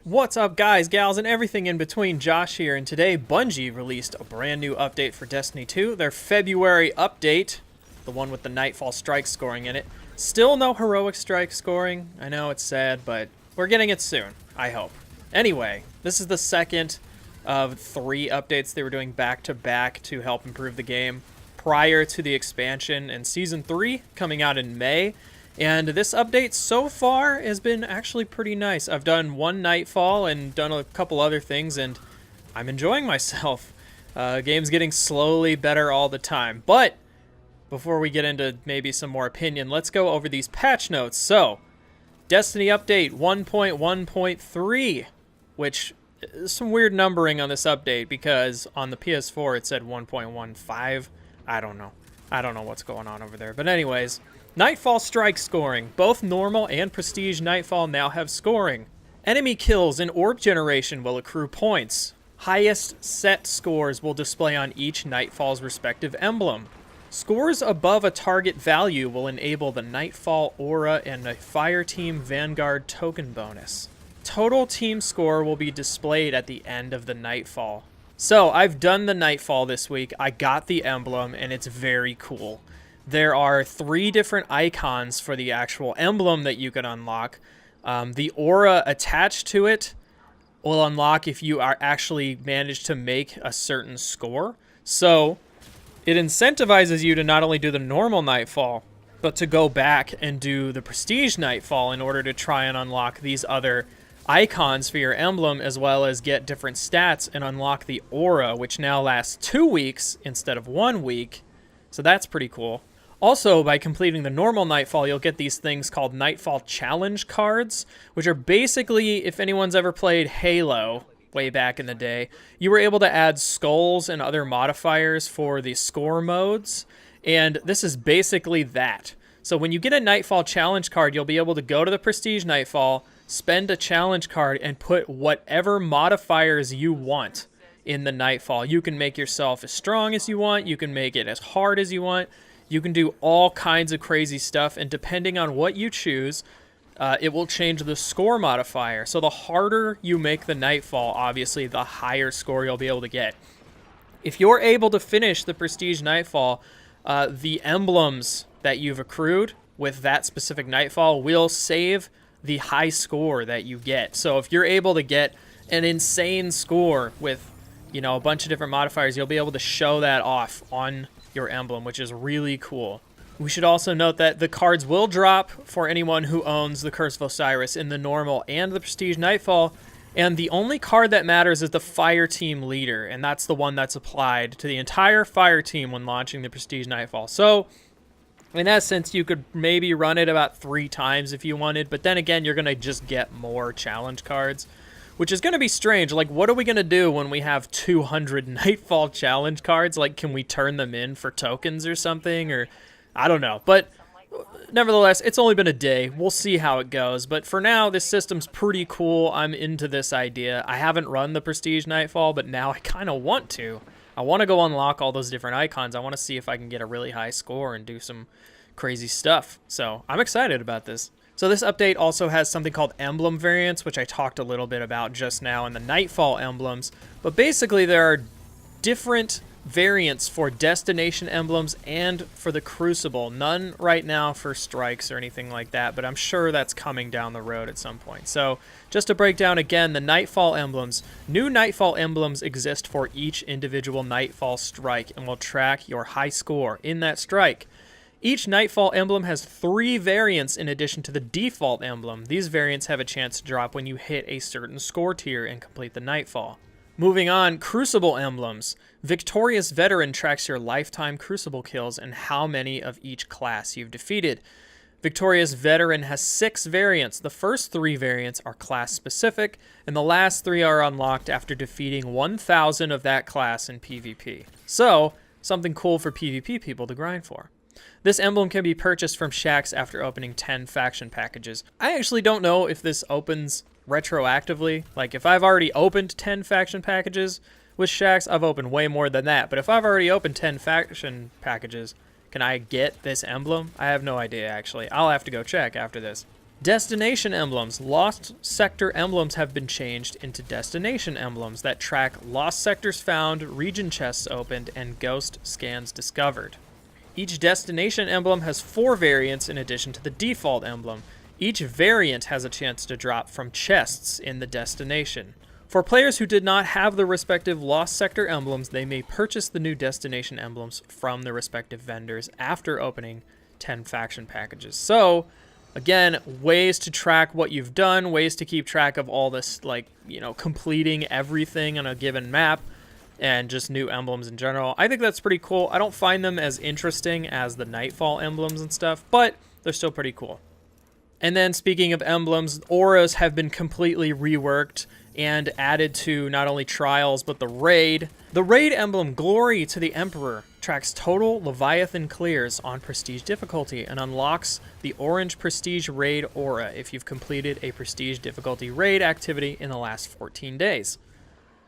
What's up, guys, gals, and everything in between? Josh here, and today Bungie released a brand new update for Destiny 2, their February update, the one with the Nightfall strike scoring in it. Still no heroic strike scoring. I know it's sad, but we're getting it soon, I hope. Anyway, this is the second of 3 updates they were doing back-to-back to help improve the game prior to the expansion in Season 3 coming out in May. And this update so far has been actually pretty nice. I've done one Nightfall and done a couple other things, and I'm enjoying myself. Game's getting slowly better all the time. But before we get into maybe some more opinion, let's go over these patch notes. So, Destiny Update 1.1.3, which is some weird numbering on this update because on the PS4 it said 1.15. I don't know. I don't know what's going on over there. But anyways, Nightfall strike scoring. Both normal and prestige Nightfall now have scoring. Enemy kills and orb generation will accrue points. Highest set scores will display on each Nightfall's respective emblem. Scores above a target value will enable the Nightfall aura and a Fireteam Vanguard token bonus. Total team score will be displayed at the end of the Nightfall. So, I've done the Nightfall this week. I got the emblem, and it's very cool. There are 3 different icons for the actual emblem that you can unlock. The aura attached to it will unlock if you are actually managed to make a certain score. So, it incentivizes you to not only do the normal Nightfall, but to go back and do the prestige Nightfall in order to try and unlock these other icons for your emblem, as well as get different stats and unlock the aura, which now lasts 2 weeks instead of 1 week. So that's pretty cool. Also, by completing the normal Nightfall, you'll get these things called Nightfall Challenge cards, which are basically, if anyone's ever played Halo way back in the day, you were able to add skulls and other modifiers for the score modes, and this is basically that. So when you get a Nightfall Challenge card, you'll be able to go to the Prestige Nightfall, spend a challenge card, and put whatever modifiers you want in the Nightfall. You can make yourself as strong as you want, you can make it as hard as you want, you can do all kinds of crazy stuff, and depending on what you choose, it will change the score modifier. So the harder you make the Nightfall, obviously, the higher score you'll be able to get. If you're able to finish the Prestige Nightfall, the emblems that you've accrued with that specific Nightfall will save the high score that you get. So if you're able to get an insane score with, you know, a bunch of different modifiers, you'll be able to show that off on your emblem, which is really cool. We should also note that the cards will drop for anyone who owns the Curse of Osiris in the normal and the Prestige Nightfall, and the only card that matters is the Fireteam Leader, and that's the one that's applied to the entire Fireteam when launching the Prestige Nightfall. So, in essence, you could maybe run it about 3 times if you wanted, but then again, you're going to just get more challenge cards, which is going to be strange. Like, what are we going to do when we have 200 Nightfall challenge cards? Like, can we turn them in for tokens or something? Or, I don't know. But, nevertheless, it's only been a day. We'll see how it goes. But for now, this system's pretty cool. I'm into this idea. I haven't run the Prestige Nightfall, but now I kind of want to. I want to go unlock all those different icons. I want to see if I can get a really high score and do some crazy stuff. So, I'm excited about this. So this update also has something called emblem variants, which I talked a little bit about just now in the Nightfall emblems. But basically there are different variants for destination emblems and for the Crucible. None right now for strikes or anything like that, but I'm sure that's coming down the road at some point. So just to break down again, the Nightfall emblems. New Nightfall emblems exist for each individual Nightfall strike and will track your high score in that strike. Each Nightfall emblem has 3 variants in addition to the default emblem. These variants have a chance to drop when you hit a certain score tier and complete the Nightfall. Moving on, Crucible emblems. Victorious Veteran tracks your lifetime Crucible kills and how many of each class you've defeated. Victorious Veteran has 6 variants. The first 3 variants are class specific, and the last 3 are unlocked after defeating 1,000 of that class in PvP. So, something cool for PvP people to grind for. This emblem can be purchased from Shaxx after opening 10 faction packages. I actually don't know if this opens retroactively. Like, if I've already opened 10 faction packages with Shaxx, I've opened way more than that. But if I've already opened 10 faction packages, can I get this emblem? I have no idea, actually. I'll have to go check after this. Destination emblems. Lost sector emblems have been changed into destination emblems that track lost sectors found, region chests opened, and ghost scans discovered. Each destination emblem has 4 variants in addition to the default emblem. Each variant has a chance to drop from chests in the destination. For players who did not have the respective lost sector emblems, they may purchase the new destination emblems from the respective vendors after opening 10 faction packages. So, again, ways to track what you've done, ways to keep track of all this, like, you know, completing everything on a given map, and just new emblems in general. I think that's pretty cool. I don't find them as interesting as the Nightfall emblems and stuff, but they're still pretty cool. And then speaking of emblems, auras have been completely reworked and added to not only trials, but the raid. The raid emblem, Glory to the Emperor, tracks total Leviathan clears on prestige difficulty and unlocks the orange prestige raid aura if you've completed a prestige difficulty raid activity in the last 14 days.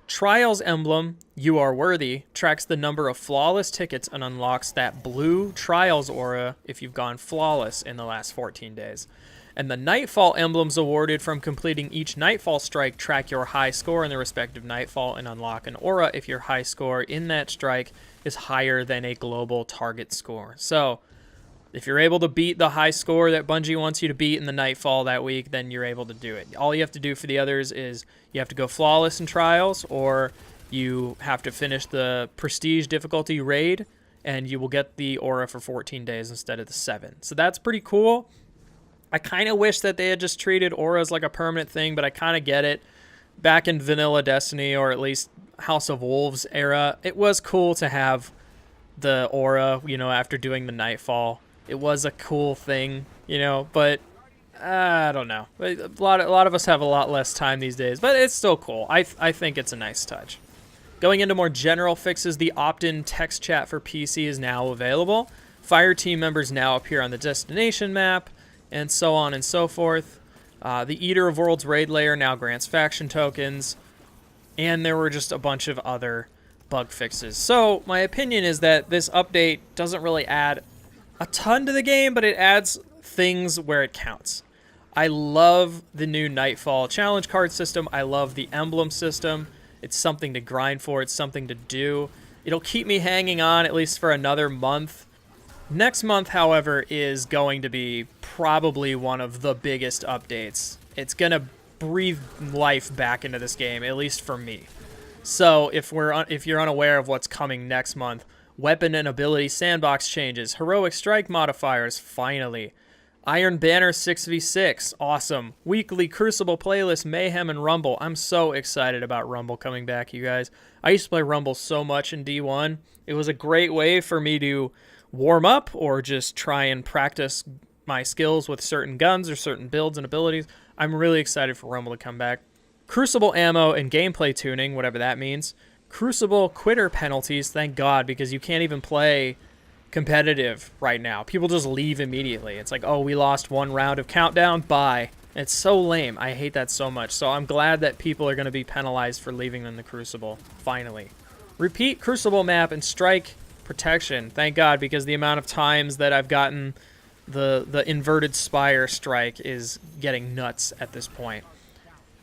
Trials emblem, You Are Worthy, tracks the number of flawless tickets and unlocks that blue Trials aura if you've gone flawless in the last 14 days. And the Nightfall emblems awarded from completing each Nightfall strike track your high score in the respective Nightfall and unlock an aura if your high score in that strike is higher than a global target score. So, if you're able to beat the high score that Bungie wants you to beat in the Nightfall that week, then you're able to do it. All you have to do for the others is you have to go flawless in trials, or you have to finish the prestige difficulty raid, and you will get the aura for 14 days instead of the 7. So that's pretty cool. I kind of wish that they had just treated auras like a permanent thing, but I kind of get it. Back in vanilla Destiny, or at least House of Wolves era, it was cool to have the aura, you know, after doing the Nightfall. It was a cool thing, you know, but I don't know. A lot of us have a lot less time these days, but it's still cool. I think it's a nice touch. Going into more general fixes, the opt-in text chat for PC is now available. Fire team members now appear on the destination map, and so on and so forth. The Eater of Worlds raid layer now grants faction tokens, and there were just a bunch of other bug fixes. So my opinion is that this update doesn't really add a ton to the game, but it adds things where it counts. I love the new Nightfall challenge card system. I love the emblem system. It's something to grind for. It's something to do. It'll keep me hanging on at least for another month. Next month, however, is going to be probably one of the biggest updates. It's going to breathe life back into this game, at least for me. So if you're unaware of what's coming next month, weapon and ability sandbox changes, heroic strike modifiers, finally. Iron Banner 6v6, awesome. Weekly Crucible playlist, Mayhem and Rumble. I'm so excited about Rumble coming back, you guys. I used to play Rumble so much in D1. It was a great way for me to warm up or just try and practice my skills with certain guns or certain builds and abilities. I'm really excited for Rumble to come back. Crucible ammo and gameplay tuning, whatever that means. Crucible quitter penalties, thank God, because you can't even play competitive right now. People just leave immediately. It's like, oh, we lost one round of countdown, bye. It's so lame. I hate that so much. So I'm glad that people are going to be penalized for leaving in the Crucible, finally. Repeat Crucible map and strike protection, thank God, because the amount of times that I've gotten the inverted spire strike is getting nuts at this point.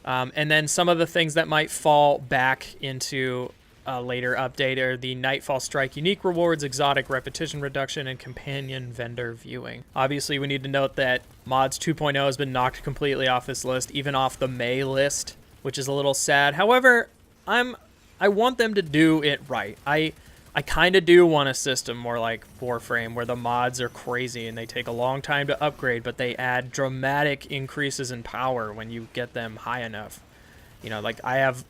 And then some of the things that might fall back into a later update are the Nightfall Strike unique rewards, exotic repetition reduction, and companion vendor viewing. Obviously, we need to note that Mods 2.0 has been knocked completely off this list, even off the May list, which is a little sad. However, I want them to do it right. I kind of do want a system more like Warframe, where the mods are crazy and they take a long time to upgrade, but they add dramatic increases in power when you get them high enough. You know, like I have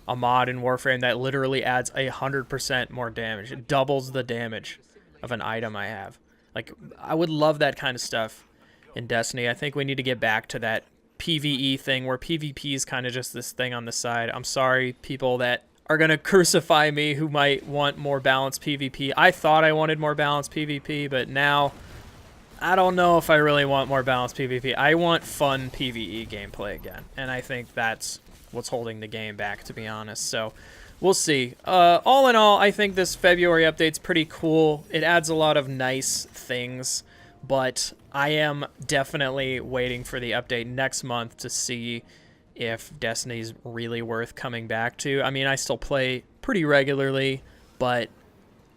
a mod in Warframe that literally adds 100% more damage. It doubles the damage of an item I have. Like, I would love that kind of stuff in Destiny. I think we need to get back to that PvE thing where PvP is kind of just this thing on the side. I'm sorry, people that are going to crucify me who might want more balanced PvP. I thought I wanted more balanced PvP, but now I don't know if I really want more balanced PvP. I want fun PvE gameplay again, and I think that's what's holding the game back, to be honest. So we'll see. All in all, I think this February update's pretty cool. It adds a lot of nice things, but I am definitely waiting for the update next month to see if Destiny's really worth coming back to. I mean, I still play pretty regularly, but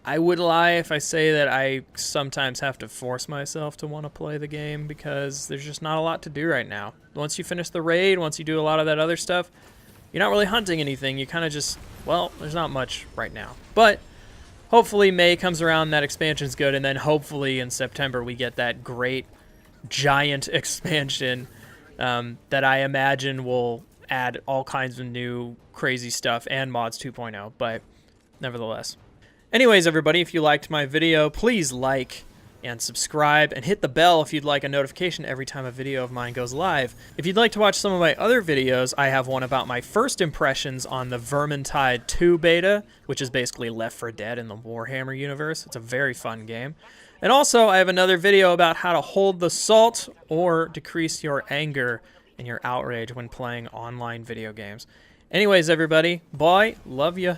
I would lie if I say that I sometimes have to force myself to want to play the game because there's just not a lot to do right now. Once you finish the raid, once you do a lot of that other stuff, you're not really hunting anything. You kind of just, well, there's not much right now. But hopefully May comes around, that expansion's good, and then hopefully in September we get that great giant expansion that I imagine will add all kinds of new crazy stuff and mods 2.0, but nevertheless. Anyways, everybody, if you liked my video, please like and subscribe and hit the bell if you'd like a notification every time a video of mine goes live. If you'd like to watch some of my other videos, I have one about my first impressions on the Vermintide 2 beta, which is basically Left 4 Dead in the Warhammer universe. It's a very fun game. And also, I have another video about how to hold the salt or decrease your anger and your outrage when playing online video games. Anyways, everybody, bye, love ya.